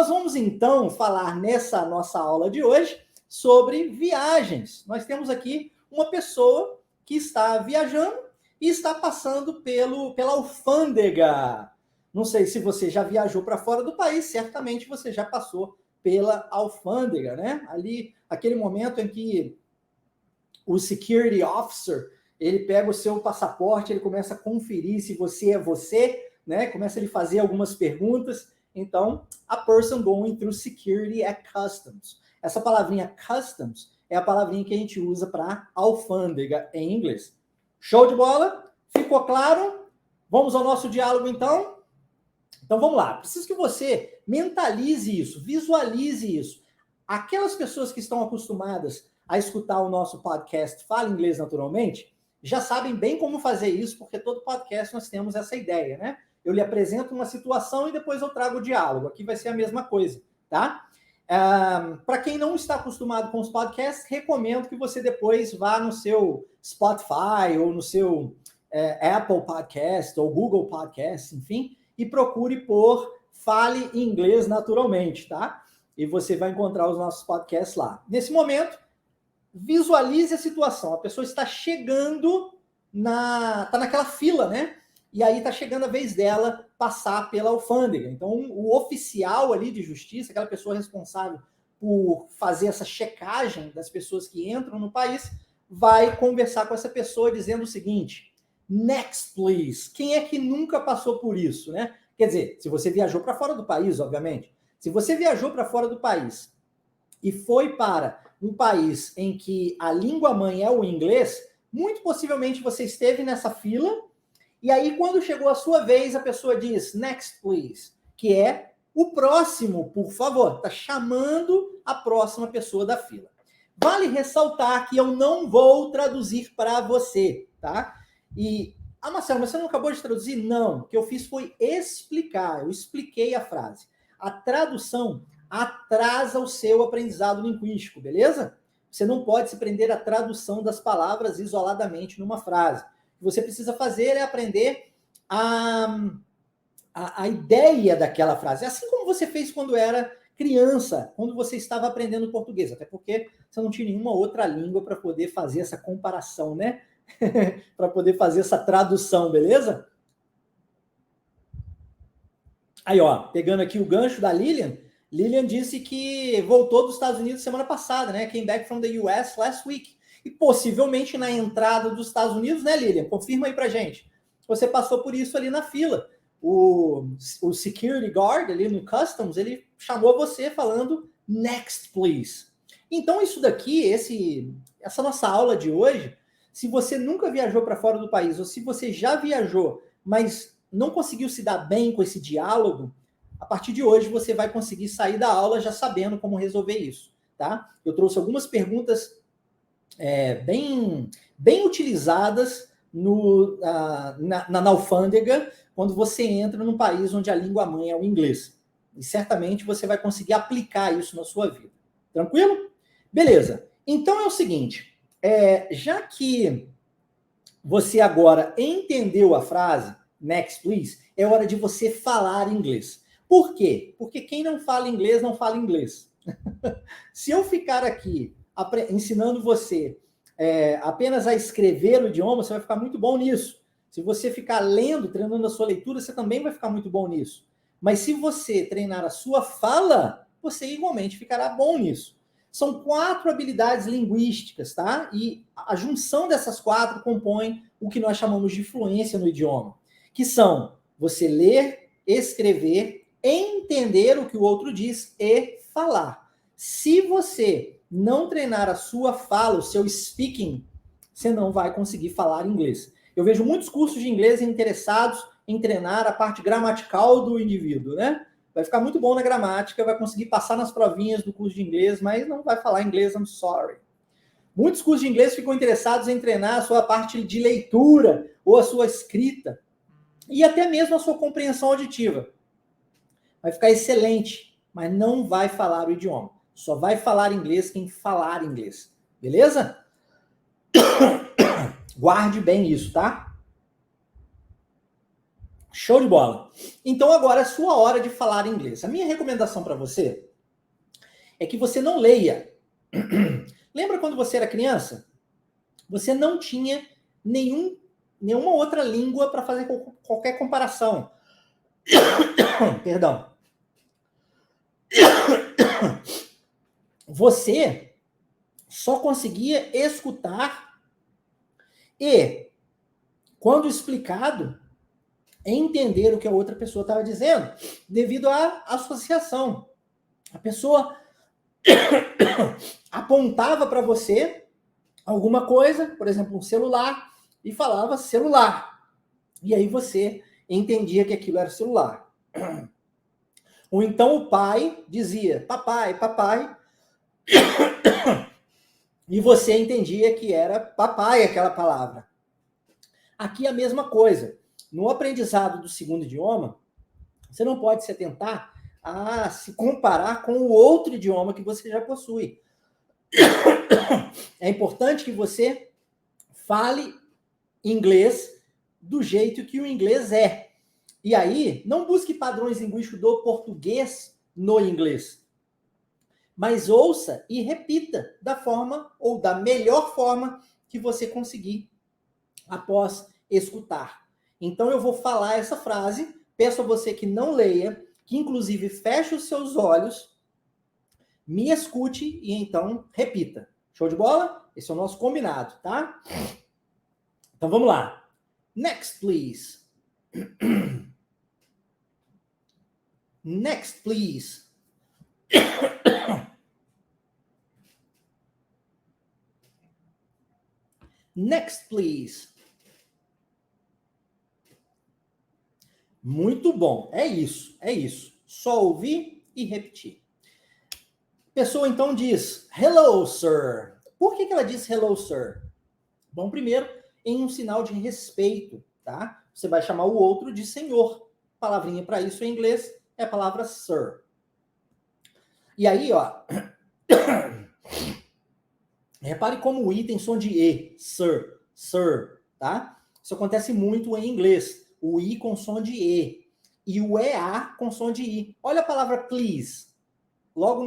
Nós vamos então falar nessa nossa aula de hoje sobre viagens. Nós temos aqui uma pessoa que está viajando e está passando pela alfândega. Não sei se você já viajou para fora do país, certamente você já passou pela alfândega, né? Ali, aquele momento em que o security officer, ele pega o seu passaporte, ele começa a conferir se você é você, né? Começa a lhe fazer algumas perguntas. Então, a person going through security at customs. Essa palavrinha customs é a palavrinha que a gente usa para alfândega em inglês. Show de bola? Ficou claro? Vamos ao nosso diálogo, então? Então, vamos lá. Preciso que você mentalize isso, visualize isso. Aquelas pessoas que estão acostumadas a escutar o nosso podcast Fala Inglês Naturalmente, já sabem bem como fazer isso, porque todo podcast nós temos essa ideia, né? Eu lhe apresento uma situação e depois eu trago o diálogo. Aqui vai ser a mesma coisa, tá? Para quem não está acostumado com os podcasts, recomendo que você depois vá no seu Spotify ou no seu Apple Podcast ou Google Podcast, enfim, e procure por Fale Inglês Naturalmente, tá? E você vai encontrar os nossos podcasts lá. Nesse momento, visualize a situação. A pessoa está chegando tá naquela fila, né? E aí está chegando a vez dela passar pela alfândega. Então, o oficial ali de justiça, aquela pessoa responsável por fazer essa checagem das pessoas que entram no país, vai conversar com essa pessoa dizendo o seguinte: next, please. Quem é que nunca passou por isso, né? Quer dizer, se você viajou para fora do país, obviamente. Se você viajou para fora do país e foi para um país em que a língua mãe é o inglês, muito possivelmente você esteve nessa fila. E aí, quando chegou a sua vez, a pessoa diz, next, please, que é o próximo, por favor. Está chamando a próxima pessoa da fila. Vale ressaltar que eu não vou traduzir para você, tá? E, Marcelo, mas você não acabou de traduzir? Não, o que eu fiz foi explicar, eu expliquei a frase. A tradução atrasa o seu aprendizado linguístico, beleza? Você não pode se prender à tradução das palavras isoladamente numa frase. O que você precisa fazer é aprender a ideia daquela frase. Assim como você fez quando era criança, quando você estava aprendendo português. Até porque você não tinha nenhuma outra língua para poder fazer essa comparação, né? Para poder fazer essa tradução, beleza? Aí, ó, pegando aqui o gancho da Lilian, Lilian disse que voltou dos Estados Unidos semana passada, né? Came back from the US last week. E possivelmente na entrada dos Estados Unidos, né, Lilian? Confirma aí pra gente. Você passou por isso ali na fila. O security guard ali no Customs, ele chamou você falando next, please. Então, isso daqui, essa nossa aula de hoje, se você nunca viajou para fora do país, ou se você já viajou, mas não conseguiu se dar bem com esse diálogo, a partir de hoje você vai conseguir sair da aula já sabendo como resolver isso, tá? Eu trouxe algumas perguntas bem utilizadas na alfândega quando você entra num país onde a língua mãe é o inglês. E certamente você vai conseguir aplicar isso na sua vida. Tranquilo? Beleza. Então é o seguinte, já que você agora entendeu a frase, next, please, é hora de você falar inglês. Por quê? Porque quem não fala inglês, não fala inglês. Se eu ficar aqui ensinando você apenas a escrever o idioma, você vai ficar muito bom nisso. Se você ficar lendo, treinando a sua leitura, você também vai ficar muito bom nisso. Mas se você treinar a sua fala, você igualmente ficará bom nisso. São 4 habilidades linguísticas, tá? E a junção dessas 4 compõe o que nós chamamos de fluência no idioma, que são você ler, escrever, entender o que o outro diz e falar. Se você não treinar a sua fala, o seu speaking, você não vai conseguir falar inglês. Eu vejo muitos cursos de inglês interessados em treinar a parte gramatical do indivíduo, né? Vai ficar muito bom na gramática, vai conseguir passar nas provinhas do curso de inglês, mas não vai falar inglês, I'm sorry. Muitos cursos de inglês ficam interessados em treinar a sua parte de leitura ou a sua escrita e até mesmo a sua compreensão auditiva. Vai ficar excelente, mas não vai falar o idioma. Só vai falar inglês quem falar inglês. Beleza? Guarde bem isso, tá? Show de bola. Então agora é a sua hora de falar inglês. A minha recomendação para você é que você não leia. Lembra quando você era criança? Você não tinha nenhuma outra língua para fazer qualquer comparação. Perdão. Você só conseguia escutar e, quando explicado, entender o que a outra pessoa estava dizendo, devido à associação. A pessoa apontava para você alguma coisa, por exemplo, um celular, e falava celular. E aí você entendia que aquilo era celular. Ou então o pai dizia papai, papai, e você entendia que era papai aquela palavra. Aqui a mesma coisa. No aprendizado do segundo idioma, você não pode se atentar a se comparar com o outro idioma que você já possui. É importante que você fale inglês do jeito que o inglês é. E aí, não busque padrões linguísticos do português no inglês. Mas ouça e repita da forma ou da melhor forma que você conseguir após escutar. Então eu vou falar essa frase, peço a você que não leia, que inclusive feche os seus olhos, me escute e então repita. Show de bola? Esse é o nosso combinado, tá? Então vamos lá. Next, please. Next, please. Next, please. Muito bom. É isso, é isso. Só ouvir e repetir. A pessoa então diz, hello, sir. Por que ela diz hello, sir? Bom, primeiro, em um sinal de respeito, tá? Você vai chamar o outro de senhor. Palavrinha para isso em inglês é a palavra sir. E aí, ó, repare como o I tem som de E, sir, sir, tá? Isso acontece muito em inglês. O I com som de E e o EA com som de I. Olha a palavra please, logo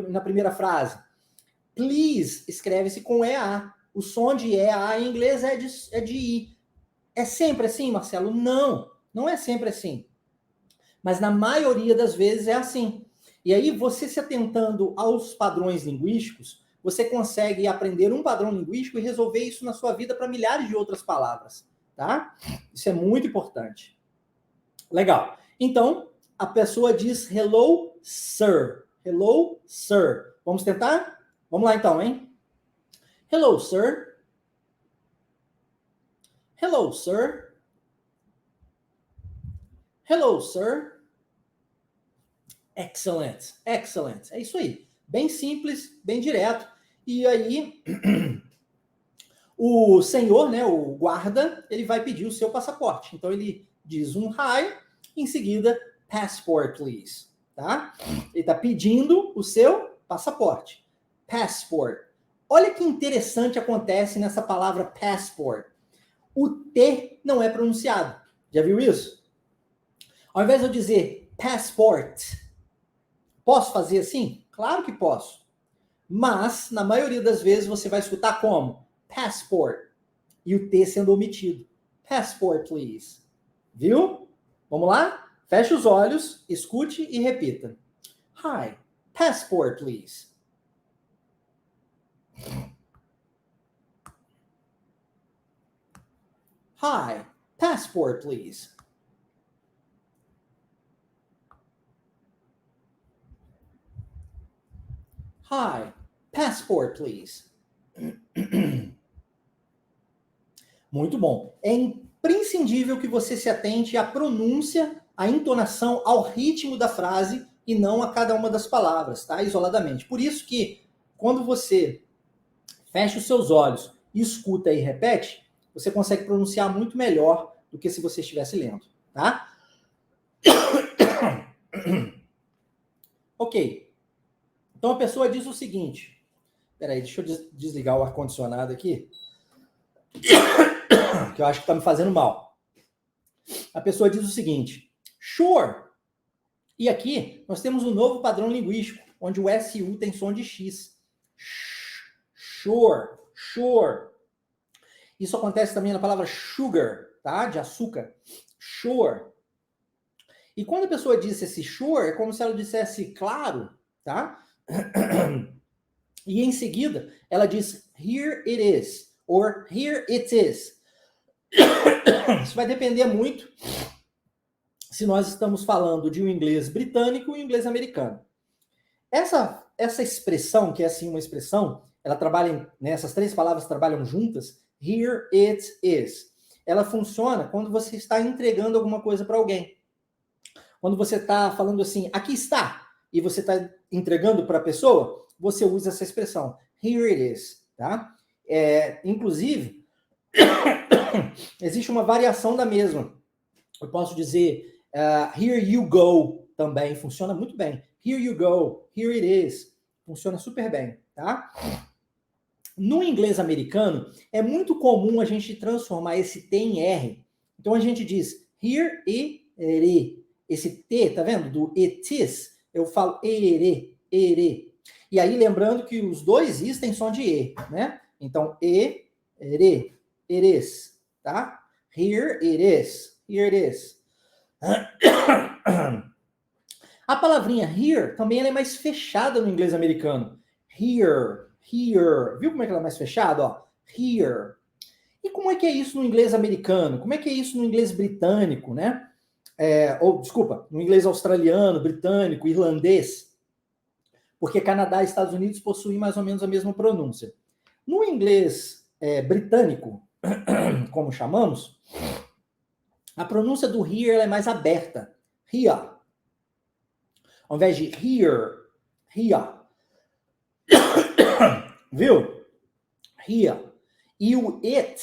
na primeira frase. Please escreve-se com EA. O som de EA em inglês é de I. É sempre assim, Marcelo? Não, não é sempre assim. Mas na maioria das vezes é assim. E aí, você se atentando aos padrões linguísticos, você consegue aprender um padrão linguístico e resolver isso na sua vida para milhares de outras palavras, tá? Isso é muito importante. Legal. Então, a pessoa diz hello, sir. Hello, sir. Vamos tentar? Vamos lá então, hein? Hello, sir. Hello, sir. Hello, sir. Excellent, excellent. É isso aí. Bem simples, bem direto. E aí, o senhor, né, o guarda, ele vai pedir o seu passaporte. Então, ele diz um hi, em seguida, passport, please. Tá? Ele está pedindo o seu passaporte. Passport. Olha que interessante acontece nessa palavra passport. O T não é pronunciado. Já viu isso? Ao invés de eu dizer passport, posso fazer assim? Claro que posso. Mas, na maioria das vezes, você vai escutar como? Passport. E o T sendo omitido. Passport, please. Viu? Vamos lá? Feche os olhos, escute e repita. Hi, passport, please. Hi, passport, please. Hi, passport, please. Muito bom. É imprescindível que você se atente à pronúncia, à entonação, ao ritmo da frase e não a cada uma das palavras, tá? Isoladamente. Por isso que, quando você fecha os seus olhos, escuta e repete, você consegue pronunciar muito melhor do que se você estivesse lendo, tá? Ok. Então a pessoa diz o seguinte. Peraí, deixa eu desligar o ar-condicionado aqui. Que eu acho que tá me fazendo mal. a pessoa diz o seguinte, sure. E aqui nós temos um novo padrão linguístico, onde o SU tem som de X. Sure, sure. Isso acontece também na palavra sugar, tá? De açúcar. Sure. E quando a pessoa diz esse sure, é como se ela dissesse claro, tá? E em seguida, ela diz here it is, or here it is. Isso vai depender muito se nós estamos falando de um inglês britânico e um inglês americano. Essa expressão, que é assim uma expressão, ela trabalha, né, essas três palavras trabalham juntas, here it is. Ela funciona quando você está entregando alguma coisa para alguém. Quando você está falando assim, aqui está, e você está entregando para a pessoa, você usa essa expressão, here it is, tá? Inclusive, existe uma variação da mesma. Eu posso dizer, here you go, também funciona muito bem. Here you go, here it is, funciona super bem, tá? No inglês americano, é muito comum a gente transformar esse T em R. Então a gente diz here it is. Esse T, tá vendo? Do it is, eu falo ere. E aí, lembrando que os dois is têm som de E, né? Então, it is, tá? Here it is, here it is. A palavrinha here também ela é mais fechada no inglês americano. Here. Viu como é que ela é mais fechada? Ó, here. E como é que é isso no inglês americano? Como é que é isso no inglês britânico, né? No inglês australiano, britânico, irlandês, porque Canadá e Estados Unidos possuem mais ou menos a mesma pronúncia. No inglês britânico, como chamamos, a pronúncia do here é mais aberta. Here. Ao invés de here. Viu? Here. E o it,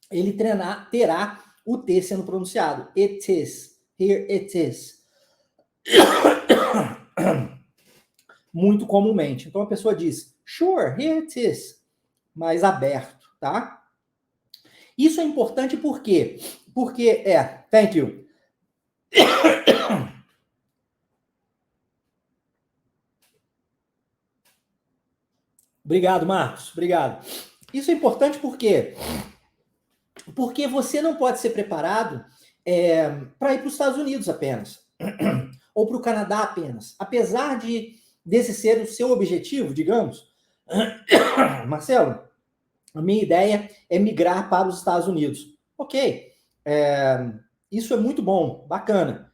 ele terá o T sendo pronunciado. It is. Here it is. Muito comumente. Então a pessoa diz, sure, here it is. Mais aberto, tá? Isso é importante por quê? Porque thank you. Obrigado, Marcos. Obrigado. Isso é importante por quê? Porque você não pode ser preparado para ir para os Estados Unidos apenas, ou para o Canadá apenas. Apesar desse ser o seu objetivo, digamos, Marcelo, a minha ideia é migrar para os Estados Unidos. Ok, isso é muito bom, bacana.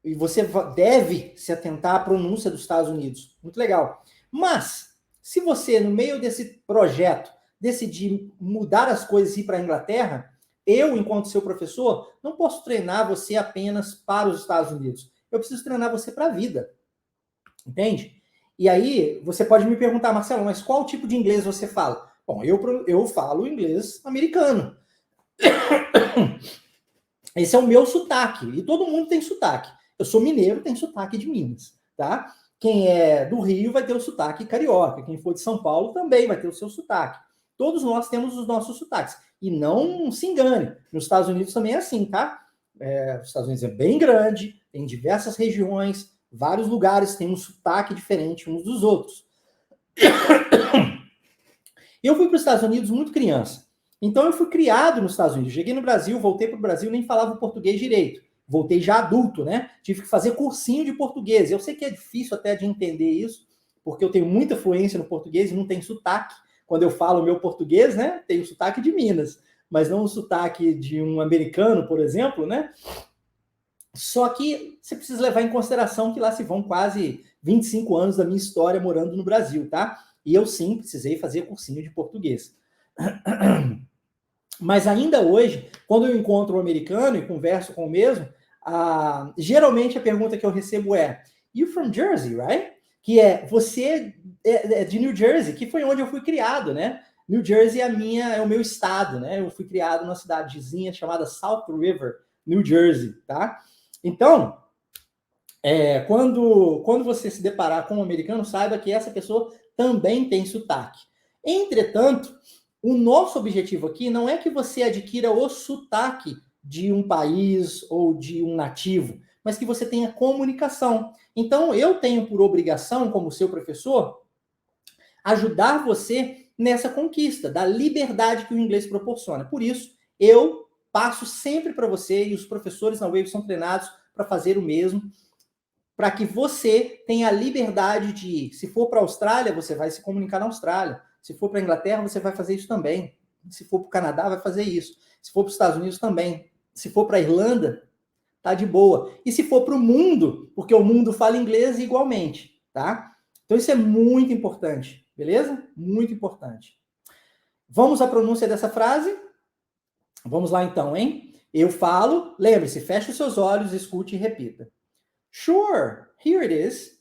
E você deve se atentar à pronúncia dos Estados Unidos. Muito legal. Mas, se você, no meio desse projeto, decidir mudar as coisas e ir para a Inglaterra, eu, enquanto seu professor, não posso treinar você apenas para os Estados Unidos. Eu preciso treinar você para a vida. Entende? E aí, você pode me perguntar, Marcelo, mas qual tipo de inglês você fala? Bom, eu falo inglês americano. Esse é o meu sotaque. E todo mundo tem sotaque. Eu sou mineiro, tem sotaque de Minas, tá? Quem é do Rio vai ter o sotaque carioca. Quem for de São Paulo também vai ter o seu sotaque. Todos nós temos os nossos sotaques. E não se engane, nos Estados Unidos também é assim, tá? Os Estados Unidos é bem grande, tem diversas regiões, vários lugares têm um sotaque diferente uns dos outros. Eu fui para os Estados Unidos muito criança. Então eu fui criado nos Estados Unidos. Cheguei no Brasil, voltei para o Brasil, nem falava português direito. Voltei já adulto, né? Tive que fazer cursinho de português. Eu sei que é difícil até de entender isso, porque eu tenho muita fluência no português e não tem sotaque. Quando eu falo o meu português, né? Tem o sotaque de Minas, mas não o sotaque de um americano, por exemplo, né? Só que você precisa levar em consideração que lá se vão quase 25 anos da minha história morando no Brasil, tá? E eu sim precisei fazer cursinho de português. Mas ainda hoje, quando eu encontro um americano e converso com o mesmo, geralmente a pergunta que eu recebo é You from Jersey, right? Que você é de New Jersey, que foi onde eu fui criado, né? New Jersey é o meu estado, né? Eu fui criado numa cidadezinha chamada South River, New Jersey, tá? Então, quando você se deparar com um americano, saiba que essa pessoa também tem sotaque. Entretanto, o nosso objetivo aqui não é que você adquira o sotaque de um país ou de um nativo, mas que você tenha comunicação. Então, eu tenho por obrigação, como seu professor, ajudar você nessa conquista da liberdade que o inglês proporciona. Por isso, eu passo sempre para você, e os professores na Wave são treinados para fazer o mesmo, para que você tenha a liberdade de ir. Se for para a Austrália, você vai se comunicar na Austrália. Se for para a Inglaterra, você vai fazer isso também. Se for para o Canadá, vai fazer isso. Se for para os Estados Unidos, também. Se for para a Irlanda, tá de boa. E se for para o mundo, porque o mundo fala inglês igualmente, tá? Então isso é muito importante, beleza? Muito importante. Vamos à pronúncia dessa frase? Vamos lá então, hein? Eu falo, lembre-se, feche os seus olhos, escute e repita. Sure, here it is.